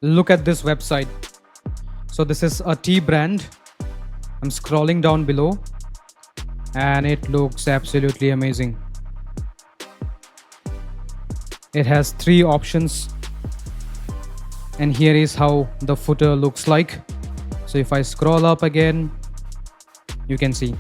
Look at this website. So this is a tea brand. I'm scrolling down below and it looks absolutely amazing. It has 3 options, and here is how the footer looks like. So if I scroll up again, you can see.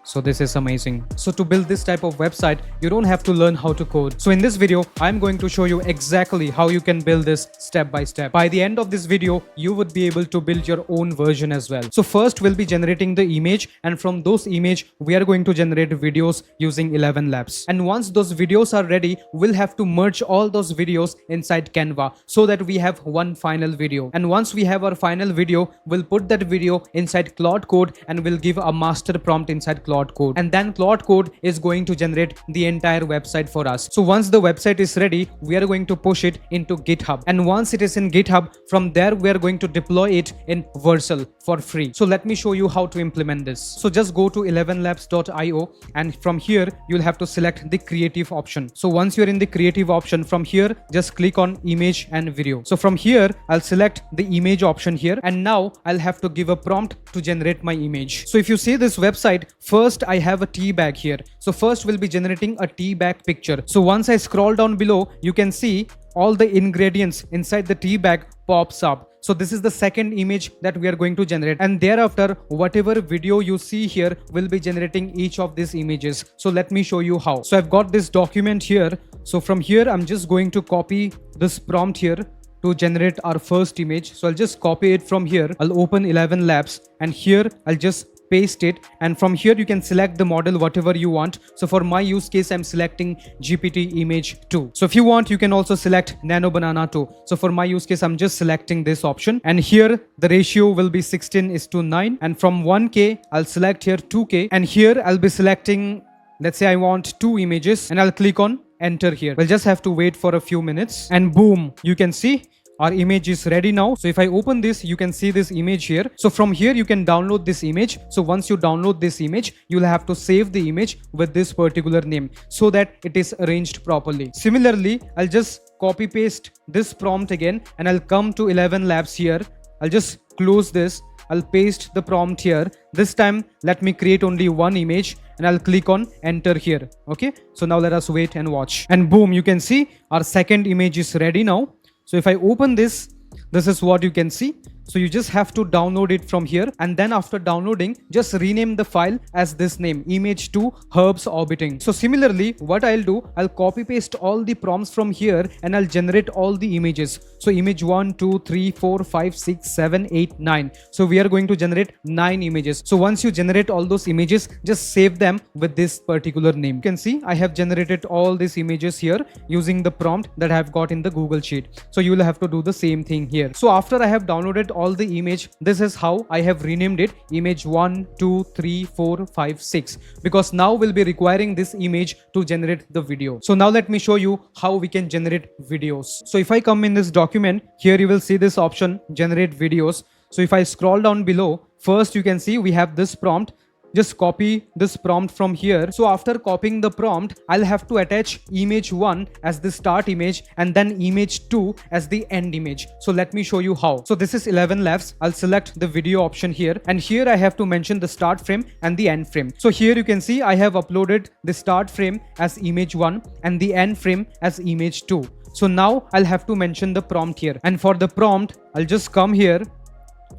So this is amazing. So to build this type of website, you don't have to learn how to code. So in this video, I'm going to show you exactly how you can build this step by step. By the end of this video, you would be able to build your own version as well. So first we'll be generating the image, and from those image, we are going to generate videos using ElevenLabs. And once those videos are ready, we'll have to merge all those videos inside Canva so that we have one final video. And once we have our final video, we'll put that video inside Claude code and we'll give a master prompt inside Claude code, and then Claude code is going to generate the entire website for us. So once the website is ready, we are going to push it into GitHub, and once it is in GitHub, from there we are going to deploy it in Vercel for free. So let me show you how to implement this. So just go to ElevenLabs.io, and from here you'll have to select the creative option. So once you're in the creative option, from here just click on image and video. So from here I'll select the image option here, and now I'll have to give a prompt to generate my image. So if you see this website, first I have a tea bag here. So first we'll be generating a tea bag picture. So once I scroll down below, you can see all the ingredients inside the tea bag pops up. So this is the second image that we are going to generate, and thereafter whatever video you see here will be generating each of these images. So let me show you how. So I've got this document here. So from here I'm just going to copy this prompt here to generate our first image. So I'll just copy it from here. I'll open ElevenLabs, and here I'll just paste it, and from here you can select the model whatever you want. So for my use case, I'm selecting GPT Image 2. So if you want, you can also select Nano Banana 2. So for my use case, I'm just selecting this option, and here the ratio will be 16:9, and from 1K I'll select here 2K, and here I'll be selecting, let's say I want 2 images, and I'll click on enter here. We'll just have to wait for a few minutes, and boom, you can see our image is ready now. So if I open this, you can see this image here. So from here you can download this image. So once you download this image, you'll have to save the image with this particular name so that it is arranged properly. Similarly, I'll just copy paste this prompt again, and I'll come to ElevenLabs here. I'll just close this. I'll paste the prompt here. This time let me create only one image, and I'll click on enter here. Okay, so now let us wait and watch, and boom, you can see our second image is ready now. So if I open this, this is what you can see. So you just have to download it from here, and then after downloading, just rename the file as this name, image2 herbs orbiting. So similarly, what I'll do, I'll copy paste all the prompts from here, and I'll generate all the images. So image 1, 2, 3, 4, 5, 6, 7, 8, 9. So we are going to generate 9 images. So once you generate all those images, just save them with this particular name. You can see I have generated all these images here using the prompt that I've got in the Google Sheet. So you will have to do the same thing here. So after I have downloaded all the image, this is how I have renamed it, image 1, 2, 3, 4, 5, 6, because now we'll be requiring this image to generate the video. So now let me show you how we can generate videos. So if I come in this document, here you will see this option, generate videos. So if I scroll down below, first you can see we have this prompt. Just copy this prompt from here. So after copying the prompt, I'll have to attach image 1 as the start image, and then image 2 as the end image. So let me show you how. So this is ElevenLabs. I'll select the video option here, and here I have to mention the start frame and the end frame. So here you can see I have uploaded the start frame as image 1 and the end frame as image 2. So now I'll have to mention the prompt here, and for the prompt, I'll just come here,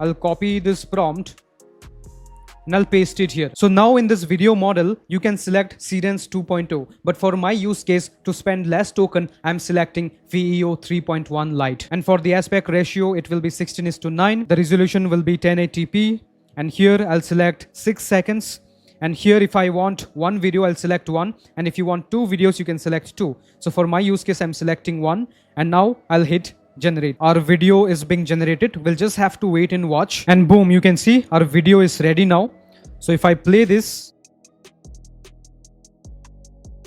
I'll copy this prompt, and I'll paste it here. So now in this video model, you can select Seedance 2.0, but for my use case, to spend less token, I'm selecting VEO 3.1 Lite. And for the aspect ratio, it will be 16:9. The resolution will be 1080p, and here I'll select 6 seconds. And here if I want one video, I'll select 1, and if you want 2 videos, you can select 2. So for my use case, I'm selecting 1, and now I'll hit generate. Our video is being generated. We'll just have to wait and watch, and boom, you can see our video is ready now. So if I play this,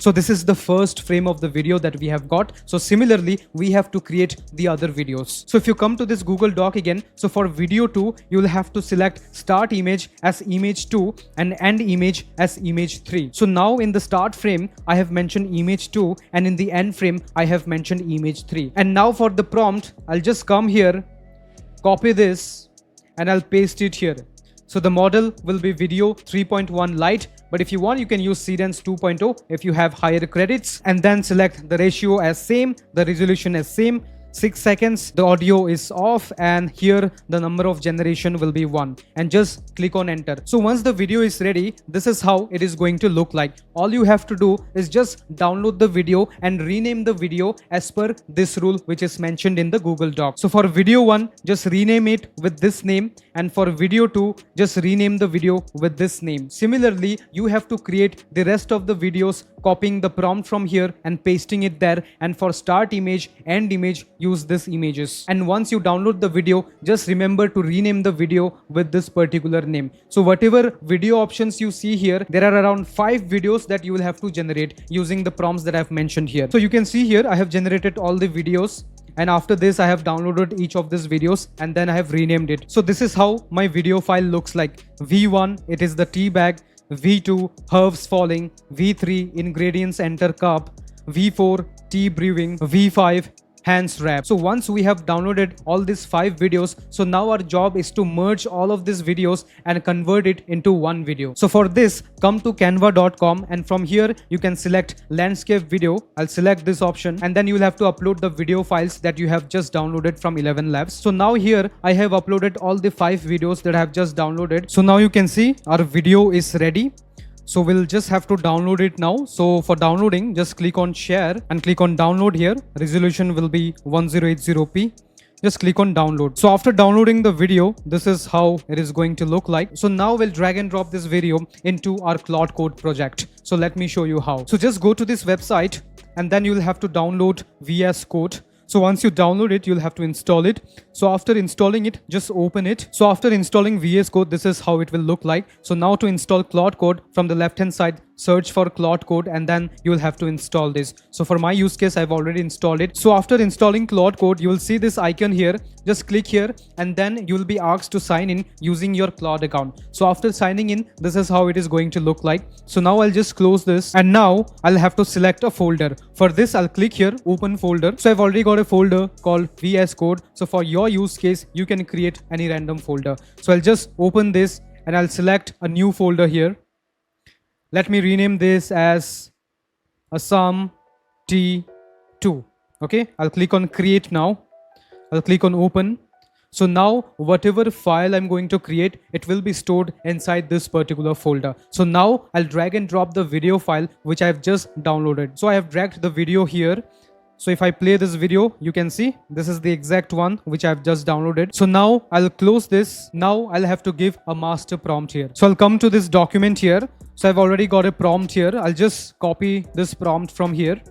So this is the first frame of the video that we have got. So similarly, we have to create the other videos. So if you come to this Google Doc again, so for video 2, you will have to select start image as image 2 and end image as image 3. So now in the start frame, I have mentioned image 2, and in the end frame, I have mentioned image 3. And now for the prompt, I'll just come here, copy this, and I'll paste it here. So the model will be video 3.1 Lite, but if you want, you can use Seedance 2.0 if you have higher credits, and then select the ratio as same, the resolution as same, 6 seconds, the audio is off, and here the number of generation will be 1, and just click on enter. So once the video is ready, this is how it is going to look like. All you have to do is just download the video and rename the video as per this rule which is mentioned in the Google Doc. So for video 1, just rename it with this name, and for video 2, just rename the video with this name. Similarly, you have to create the rest of the videos, copying the prompt from here and pasting it there, and for start image, end image, use this images. And once you download the video, just remember to rename the video with this particular name. So whatever video options you see here, there are around 5 videos that you will have to generate using the prompts that I've mentioned here. So you can see here, I have generated all the videos, and after this I have downloaded each of these videos and then I have renamed it. So this is how my video file looks like. V1, it is the tea bag. V2, herbs falling. V3, ingredients enter cup. V4, tea brewing. V5, hands wrap. So once we have downloaded all these 5 videos, so now our job is to merge all of these videos and convert it into one video. So for this, come to canva.com, and from here you can select landscape video. I'll select this option, and then you will have to upload the video files that you have just downloaded from ElevenLabs. So now here I have uploaded all the 5 videos that I have just downloaded. So now you can see our video is ready. So we'll just have to download it now. So for downloading, just click on share and click on download here. Resolution will be 1080p. Just click on download. So after downloading the video, this is how it is going to look like. So now we'll drag and drop this video into our Claude Code project. So let me show you how. So just go to this website, and then you'll have to download VS Code. So once you download it, you'll have to install it. So after installing it, just open it. So after installing VS Code, this is how it will look like. So now to install Claude Code, from the left hand side, search for Claude Code, and then you will have to install this. So for my use case, I've already installed it. So after installing Claude Code, you will see this icon here. Just click here, and then you will be asked to sign in using your Claude account. So after signing in, this is how it is going to look like. So now I'll just close this, and now I'll have to select a folder. For this, I'll click here, open folder. So I've already got a folder called VS Code. So for your use case, you can create any random folder. So I'll just open this, and I'll select a new folder here. Let me rename this as Assam T2. Okay, I'll click on create now. I'll click on open. So now whatever file I'm going to create, it will be stored inside this particular folder. So now I'll drag and drop the video file which I've just downloaded. So I have dragged the video here. So if I play this video, you can see this is the exact one which I've just downloaded. So now I'll close this. Now I'll have to give a master prompt here. So I'll come to this document here. So I've already got a prompt here. I'll just copy this prompt from here.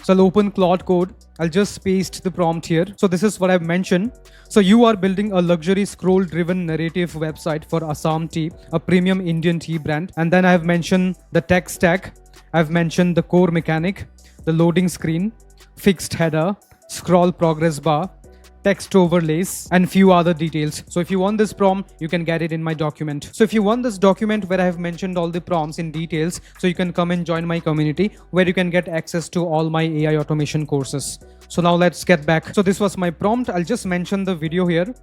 So I'll open Claude Code. I'll just paste the prompt here. So this is what I've mentioned. So you are building a luxury scroll-driven narrative website for Assam Tea, a premium Indian tea brand. And then I've mentioned the tech stack. I've mentioned the core mechanic, the loading screen, fixed header, scroll progress bar, text overlays, and few other details. So if you want this prompt, you can get it in my document. So if you want this document where I have mentioned all the prompts in details, so you can come and join my community where you can get access to all my AI automation courses. So now let's get back. So this was my prompt. I'll just mention the video here.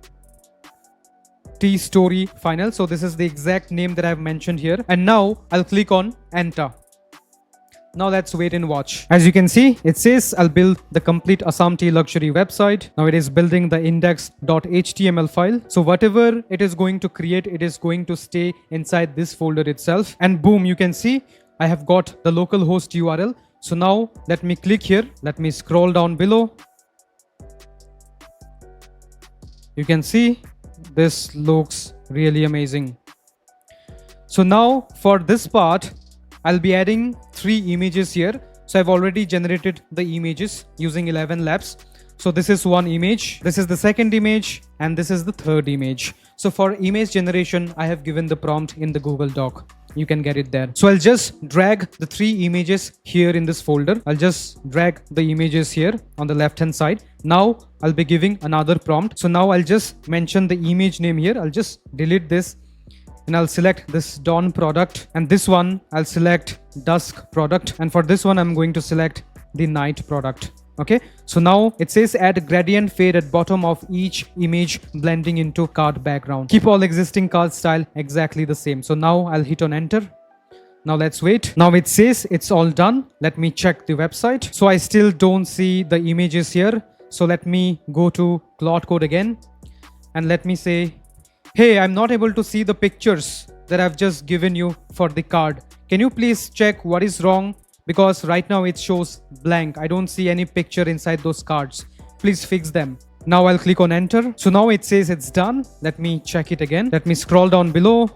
Tea story final. So this is the exact name that I've mentioned here. And now I'll click on enter. Now let's wait and watch. As you can see, it says I'll build the complete Assam Tea luxury website. Now it is building the index.html file. So whatever it is going to create, it is going to stay inside this folder itself. And boom, you can see I have got the localhost URL. So now let me click here. Let me scroll down below. You can see this looks really amazing. So now for this part, I'll be adding 3 images here. So I've already generated the images using ElevenLabs. So this is one image, this is the second image, and this is the third image. So for image generation, I have given the prompt in the Google Doc. you can get it there. So I'll just drag the 3 images here in this folder. I'll just drag the images here on the left hand side. Now I'll be giving another prompt. So now I'll just mention the image name here. I'll just delete this and I'll select this dawn product, and this one I'll select dusk product, and for this one I'm going to select the night product. Okay, so now it says add gradient fade at bottom of each image blending into card background. Keep all existing card style exactly the same. So now I'll hit on enter. Now let's wait. Now it says it's all done. Let me check the website. So I still don't see the images here. So let me go to Claude Code again and let me say, hey, I'm not able to see the pictures that I've just given you for the card. Can you please check what is wrong? Because right now it shows blank. I don't see any picture inside those cards. Please fix them. Now I'll click on enter. So now it says it's done. Let me check it again. Let me scroll down below.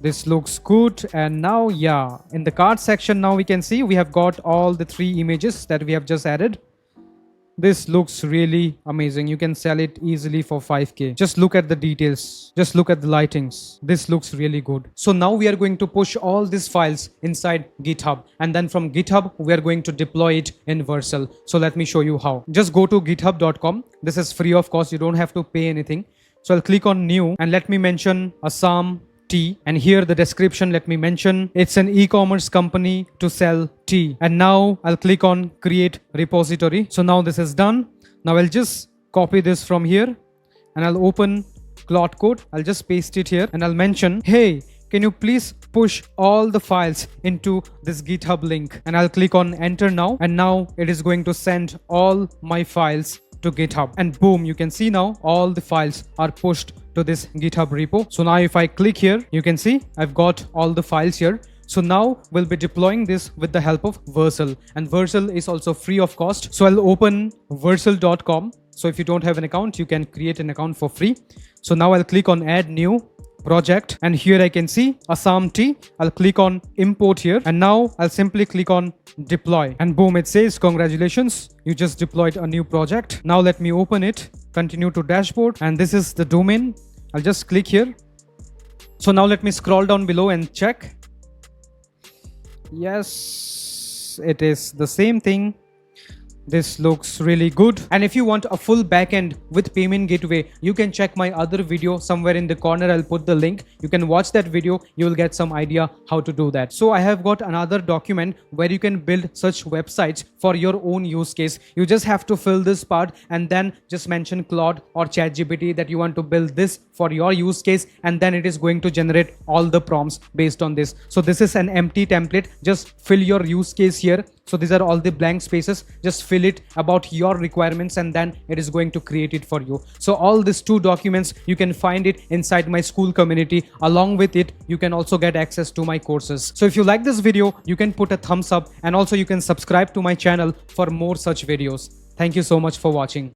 This looks good. And now, yeah, in the card section, now we can see we have got all the 3 images that we have just added. This looks really amazing. You can sell it easily for 5K. Just look at the details. Just look at the lightings. This looks really good. So now we are going to push all these files inside GitHub. And then from GitHub, we are going to deploy it in Vercel. So let me show you how. Just go to github.com. This is free of cost. You don't have to pay anything. So I'll click on new and let me mention Assam tea, and here the description, let me mention it's an e-commerce company to sell tea. And now I'll click on create repository. So now this is done. Now I'll just copy this from here and I'll open Claude Code. I'll just paste it here and I'll mention, hey, can you please push all the files into this GitHub link? And I'll click on enter now, and now it is going to send all my files to GitHub, and boom, you can see now all the files are pushed to this GitHub repo. So now if I click here, you can see I've got all the files here. So now we'll be deploying this with the help of Vercel, and Vercel is also free of cost. So I'll open vercel.com. So if you don't have an account, you can create an account for free. So now I'll click on add new project, and here I can see Assam tea. I'll click on import here, and now I'll simply click on deploy, and boom, it says congratulations, you just deployed a new project. Now let me open it, continue to dashboard, and this is the domain. I'll just click here. So now let me scroll down below and check. Yes, it is the same thing. This looks really good. And if you want a full backend with payment gateway, you can check my other video somewhere in the corner. I'll put the link. You can watch that video. You will get some idea how to do that. So I have got another document where you can build such websites for your own use case. You just have to fill this part and then just mention Claude or ChatGPT that you want to build this for your use case, and then it is going to generate all the prompts based on this. So this is an empty template. Just fill your use case here. So these are all the blank spaces. Just fill it about your requirements, and then it is going to create it for you. So all these 2 documents, you can find it inside my school community. Along with it, you can also get access to my courses. So if you like this video, you can put a thumbs up, and also you can subscribe to my channel for more such videos. Thank you so much for watching.